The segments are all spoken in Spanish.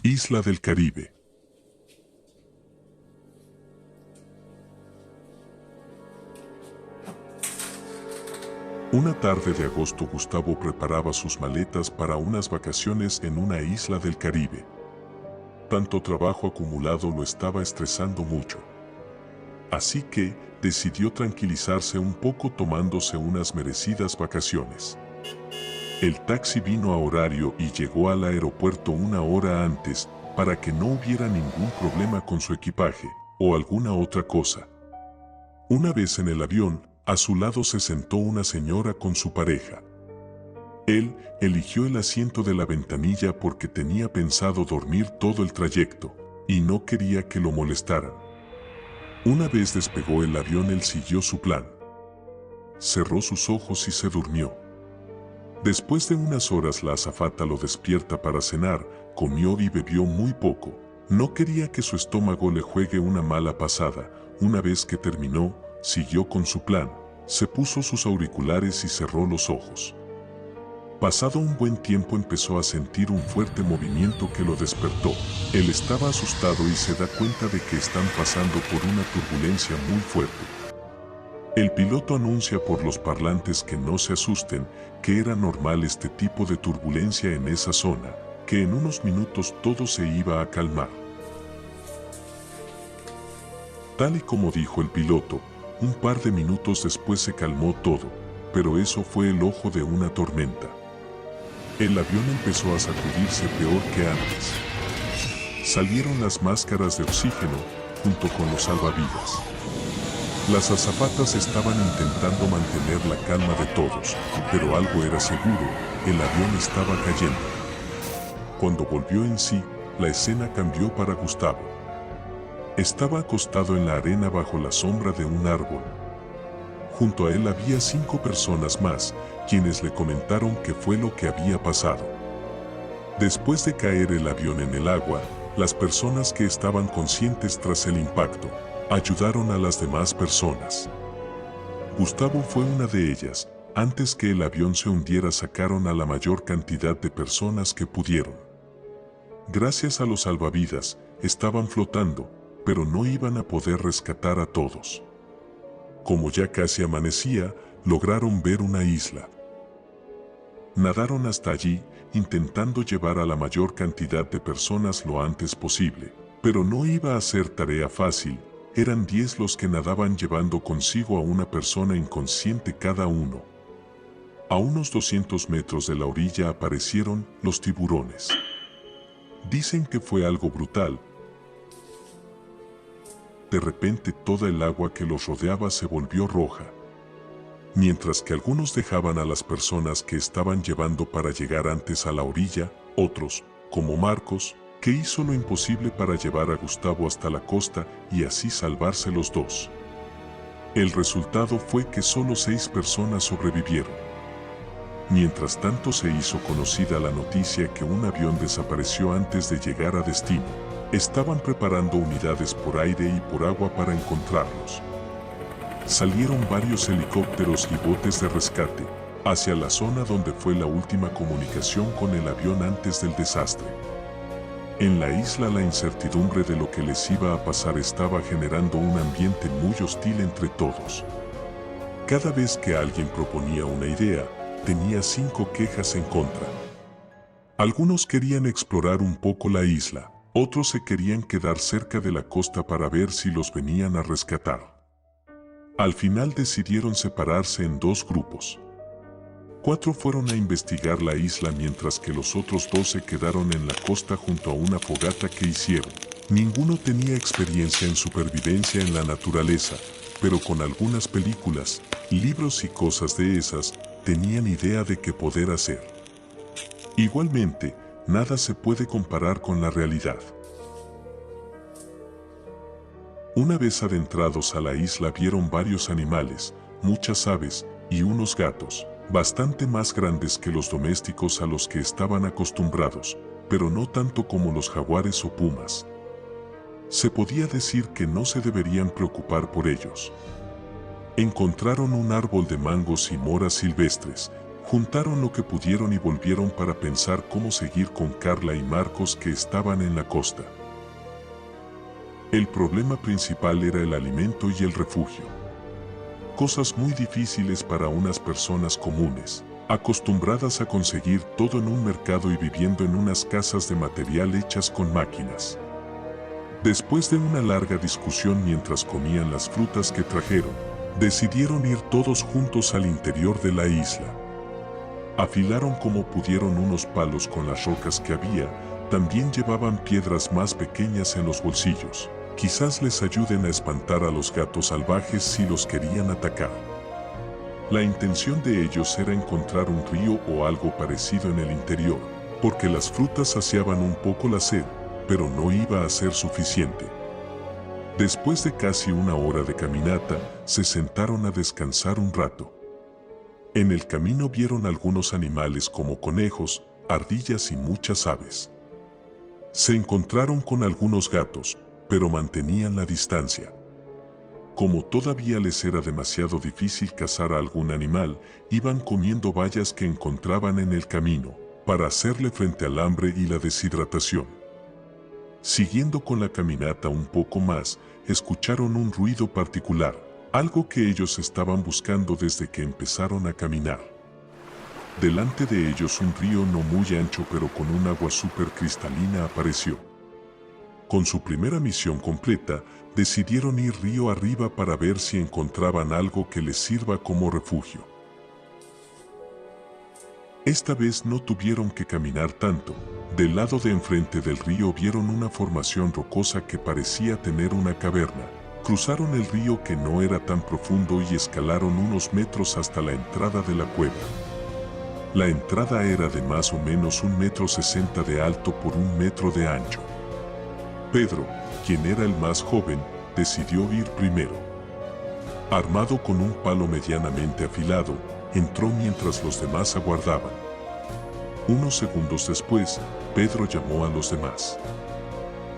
Isla del Caribe. Una tarde de agosto Gustavo preparaba sus maletas para unas vacaciones en una isla del Caribe. Tanto trabajo acumulado lo estaba estresando mucho. Así que decidió tranquilizarse un poco tomándose unas merecidas vacaciones. El taxi vino a horario y llegó al aeropuerto una hora antes para que no hubiera ningún problema con su equipaje o alguna otra cosa. Una vez en el avión, a su lado se sentó una señora con su pareja. Él eligió el asiento de la ventanilla porque tenía pensado dormir todo el trayecto y no quería que lo molestaran. Una vez despegó el avión, él siguió su plan. Cerró sus ojos y se durmió. Después de unas horas la azafata lo despierta para cenar, comió y bebió muy poco. No quería que su estómago le juegue una mala pasada. Una vez que terminó, siguió con su plan. Se puso sus auriculares y cerró los ojos. Pasado un buen tiempo empezó a sentir un fuerte movimiento que lo despertó. Él estaba asustado y se da cuenta de que están pasando por una turbulencia muy fuerte. El piloto anuncia por los parlantes que no se asusten, que era normal este tipo de turbulencia en esa zona, que en unos minutos todo se iba a calmar. Tal y como dijo el piloto, un par de minutos después se calmó todo, pero eso fue el ojo de una tormenta. El avión empezó a sacudirse peor que antes. Salieron las máscaras de oxígeno, junto con los salvavidas. Las azafatas estaban intentando mantener la calma de todos, pero algo era seguro, el avión estaba cayendo. Cuando volvió en sí, la escena cambió para Gustavo. Estaba acostado en la arena bajo la sombra de un árbol. Junto a él había 5 personas más, quienes le comentaron qué fue lo que había pasado. Después de caer el avión en el agua, las personas que estaban conscientes tras el impacto, ayudaron a las demás personas. Gustavo fue una de ellas. Antes que el avión se hundiera sacaron a la mayor cantidad de personas que pudieron. Gracias a los salvavidas, estaban flotando, pero no iban a poder rescatar a todos. Como ya casi amanecía, lograron ver una isla. Nadaron hasta allí, intentando llevar a la mayor cantidad de personas lo antes posible, pero no iba a ser tarea fácil. Eran 10 los que nadaban llevando consigo a una persona inconsciente cada uno. A unos 200 metros de la orilla aparecieron los tiburones. Dicen que fue algo brutal. De repente toda el agua que los rodeaba se volvió roja. Mientras que algunos dejaban a las personas que estaban llevando para llegar antes a la orilla, otros, como Marcos, que hizo lo imposible para llevar a Gustavo hasta la costa y así salvarse los dos. El resultado fue que solo 6 personas sobrevivieron. Mientras tanto se hizo conocida la noticia que un avión desapareció antes de llegar a destino. Estaban preparando unidades por aire y por agua para encontrarlos. Salieron varios helicópteros y botes de rescate hacia la zona donde fue la última comunicación con el avión antes del desastre. En la isla la incertidumbre de lo que les iba a pasar estaba generando un ambiente muy hostil entre todos. Cada vez que alguien proponía una idea, tenía 5 quejas en contra. Algunos querían explorar un poco la isla, otros se querían quedar cerca de la costa para ver si los venían a rescatar. Al final decidieron separarse en 2 grupos. 4 fueron a investigar la isla mientras que los otros 2 se quedaron en la costa junto a una fogata que hicieron. Ninguno tenía experiencia en supervivencia en la naturaleza, pero con algunas películas, libros y cosas de esas, tenían idea de qué poder hacer. Igualmente, nada se puede comparar con la realidad. Una vez adentrados a la isla vieron varios animales, muchas aves y unos gatos, bastante más grandes que los domésticos a los que estaban acostumbrados, pero no tanto como los jaguares o pumas. Se podía decir que no se deberían preocupar por ellos. Encontraron un árbol de mangos y moras silvestres, Juntaron lo que pudieron y volvieron para pensar cómo seguir con Carla y Marcos, que estaban en la costa. El problema principal era el alimento y el refugio. Cosas muy difíciles para unas personas comunes, acostumbradas a conseguir todo en un mercado y viviendo en unas casas de material hechas con máquinas. Después de una larga discusión mientras comían las frutas que trajeron, decidieron ir todos juntos al interior de la isla. Afilaron como pudieron unos palos con las rocas que había, también llevaban piedras más pequeñas en los bolsillos. Quizás les ayuden a espantar a los gatos salvajes si los querían atacar. La intención de ellos era encontrar un río o algo parecido en el interior, porque las frutas saciaban un poco la sed, pero no iba a ser suficiente. Después de casi una hora de caminata, se sentaron a descansar un rato. En el camino vieron algunos animales como conejos, ardillas y muchas aves. Se encontraron con algunos gatos, pero mantenían la distancia. Como todavía les era demasiado difícil cazar a algún animal, iban comiendo bayas que encontraban en el camino, para hacerle frente al hambre y la deshidratación. Siguiendo con la caminata un poco más, escucharon un ruido particular, algo que ellos estaban buscando desde que empezaron a caminar. Delante de ellos un río no muy ancho pero con un agua súper cristalina apareció. Con su primera misión completa, decidieron ir río arriba para ver si encontraban algo que les sirva como refugio. Esta vez no tuvieron que caminar tanto. Del lado de enfrente del río vieron una formación rocosa que parecía tener una caverna. Cruzaron el río, que no era tan profundo, y escalaron unos metros hasta la entrada de la cueva. La entrada era de más o menos 1,60 m de alto por 1 metro de ancho. Pedro, quien era el más joven, decidió ir primero. Armado con un palo medianamente afilado, entró mientras los demás aguardaban. Unos segundos después, Pedro llamó a los demás.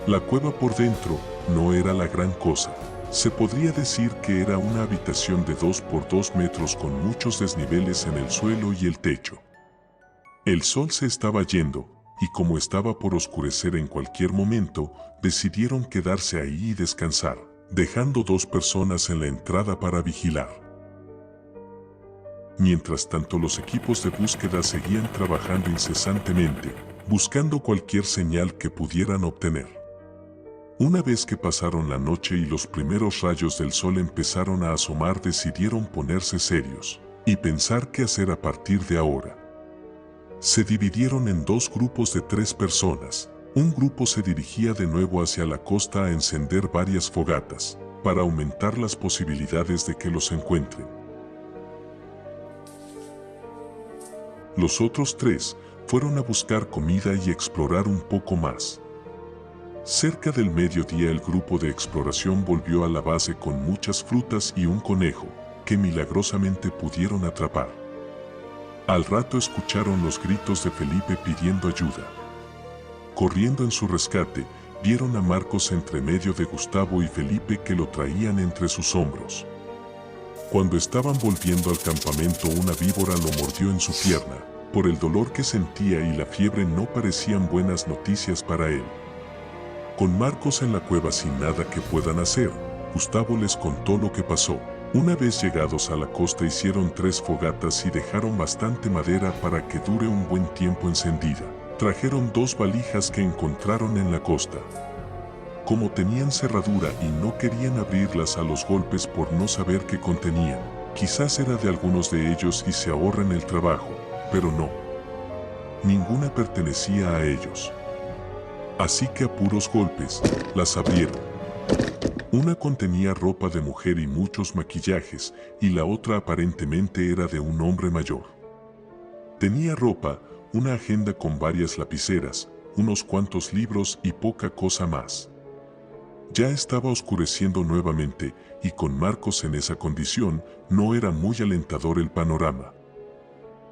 La cueva por dentro no era la gran cosa. Se podría decir que era una habitación de 2 por 2 metros con muchos desniveles en el suelo y el techo. El sol se estaba yendo, y como estaba por oscurecer en cualquier momento, decidieron quedarse ahí y descansar, dejando 2 personas en la entrada para vigilar. Mientras tanto, los equipos de búsqueda seguían trabajando incesantemente, buscando cualquier señal que pudieran obtener. Una vez que pasaron la noche y los primeros rayos del sol empezaron a asomar, decidieron ponerse serios y pensar qué hacer a partir de ahora. Se dividieron en 2 grupos de 3 personas. Un grupo se dirigía de nuevo hacia la costa a encender varias fogatas, para aumentar las posibilidades de que los encuentren. Los otros 3 fueron a buscar comida y explorar un poco más. Cerca del mediodía, el grupo de exploración volvió a la base con muchas frutas y un conejo, que milagrosamente pudieron atrapar. Al rato escucharon los gritos de Felipe pidiendo ayuda. Corriendo en su rescate, vieron a Marcos entre medio de Gustavo y Felipe, que lo traían entre sus hombros. Cuando estaban volviendo al campamento, una víbora lo mordió en su pierna. Por el dolor que sentía y la fiebre, no parecían buenas noticias para él. Con Marcos en la cueva sin nada que puedan hacer, Gustavo les contó lo que pasó. Una vez llegados a la costa, hicieron 3 fogatas y dejaron bastante madera para que dure un buen tiempo encendida. Trajeron 2 valijas que encontraron en la costa. Como tenían cerradura y no querían abrirlas a los golpes por no saber qué contenían, quizás era de algunos de ellos y se ahorren el trabajo, pero no. Ninguna pertenecía a ellos. Así que a puros golpes, las abrieron. Una contenía ropa de mujer y muchos maquillajes, y la otra aparentemente era de un hombre mayor. Tenía ropa, una agenda con varias lapiceras, unos cuantos libros y poca cosa más. Ya estaba oscureciendo nuevamente, y con Marcos en esa condición, no era muy alentador el panorama.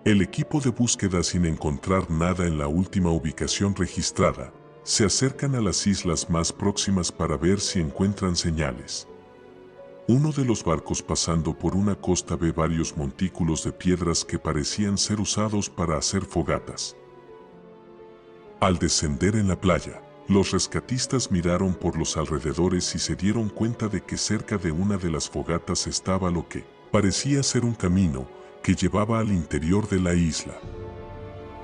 El equipo de búsqueda, sin encontrar nada en la última ubicación registrada, se acercan a las islas más próximas para ver si encuentran señales. Uno de los barcos pasando por una costa ve varios montículos de piedras que parecían ser usados para hacer fogatas. Al descender en la playa, los rescatistas miraron por los alrededores y se dieron cuenta de que cerca de una de las fogatas estaba lo que parecía ser un camino que llevaba al interior de la isla.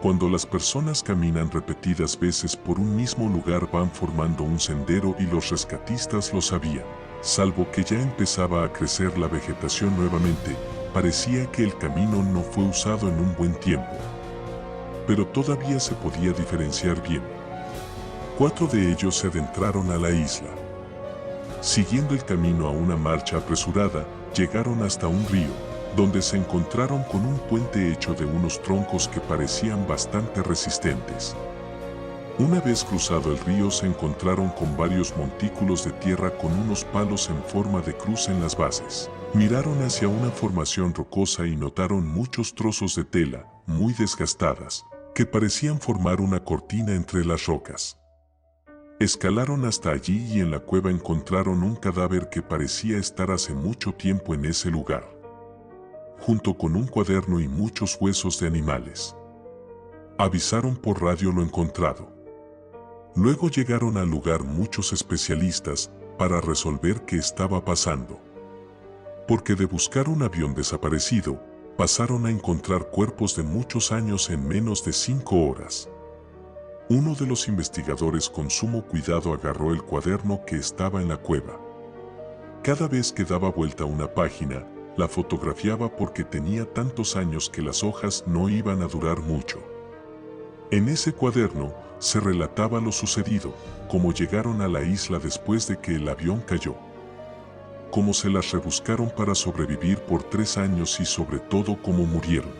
Cuando las personas caminan repetidas veces por un mismo lugar van formando un sendero y los rescatistas lo sabían. Salvo que ya empezaba a crecer la vegetación nuevamente, parecía que el camino no fue usado en un buen tiempo. Pero todavía se podía diferenciar bien. 4 de ellos se adentraron a la isla. Siguiendo el camino a una marcha apresurada, llegaron hasta un río, donde se encontraron con un puente hecho de unos troncos que parecían bastante resistentes. Una vez cruzado el río se encontraron con varios montículos de tierra con unos palos en forma de cruz en las bases. Miraron hacia una formación rocosa y notaron muchos trozos de tela, muy desgastadas, que parecían formar una cortina entre las rocas. Escalaron hasta allí y en la cueva encontraron un cadáver que parecía estar hace mucho tiempo en ese lugar, junto con un cuaderno y muchos huesos de animales. Avisaron por radio lo encontrado. Luego llegaron al lugar muchos especialistas para resolver qué estaba pasando. Porque de buscar un avión desaparecido, pasaron a encontrar cuerpos de muchos años en menos de 5 horas. Uno de los investigadores con sumo cuidado agarró el cuaderno que estaba en la cueva. Cada vez que daba vuelta una página, la fotografiaba porque tenía tantos años que las hojas no iban a durar mucho. En ese cuaderno se relataba lo sucedido, cómo llegaron a la isla después de que el avión cayó, cómo se las rebuscaron para sobrevivir por 3 años y sobre todo cómo murieron.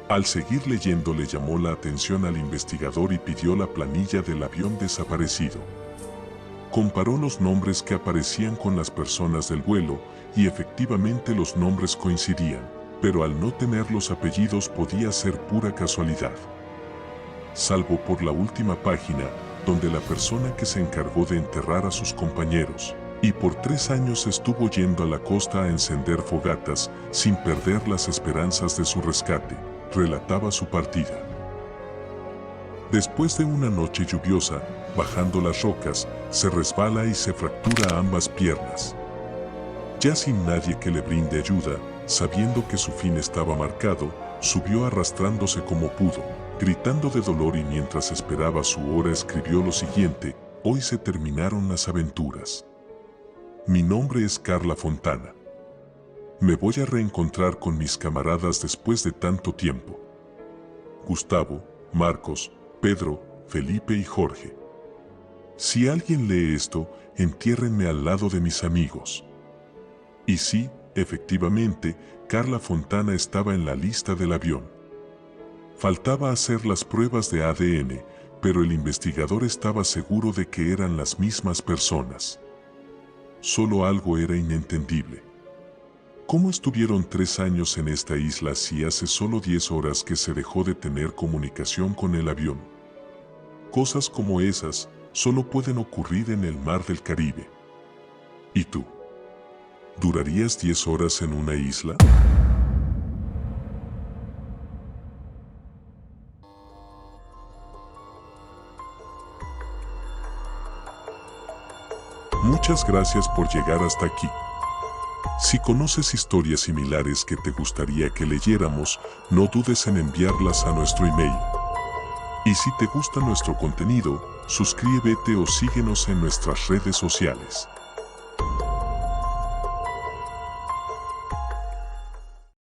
Al seguir leyendo le llamó la atención al investigador y pidió la planilla del avión desaparecido. Comparó los nombres que aparecían con las personas del vuelo y efectivamente los nombres coincidían, pero al no tener los apellidos podía ser pura casualidad. Salvo por la última página, donde la persona que se encargó de enterrar a sus compañeros, y por 3 años estuvo yendo a la costa a encender fogatas sin perder las esperanzas de su rescate, relataba su partida. Después de una noche lluviosa, bajando las rocas, se resbala y se fractura ambas piernas. Ya sin nadie que le brinde ayuda, sabiendo que su fin estaba marcado, subió arrastrándose como pudo, gritando de dolor y mientras esperaba su hora escribió lo siguiente: hoy se terminaron las aventuras. Mi nombre es Carla Fontana. Me voy a reencontrar con mis camaradas después de tanto tiempo. Gustavo, Marcos, Pedro, Felipe y Jorge. Si alguien lee esto, entiérrenme al lado de mis amigos. Y sí, efectivamente, Carla Fontana estaba en la lista del avión. Faltaba hacer las pruebas de ADN, pero el investigador estaba seguro de que eran las mismas personas. Solo algo era inentendible. ¿Cómo estuvieron 3 años en esta isla si hace solo 10 horas que se dejó de tener comunicación con el avión? Cosas como esas solo pueden ocurrir en el mar del Caribe. ¿Y tú? ¿Durarías 10 horas en una isla? Muchas gracias por llegar hasta aquí. Si conoces historias similares que te gustaría que leyéramos, no dudes en enviarlas a nuestro email. Y si te gusta nuestro contenido, suscríbete o síguenos en nuestras redes sociales.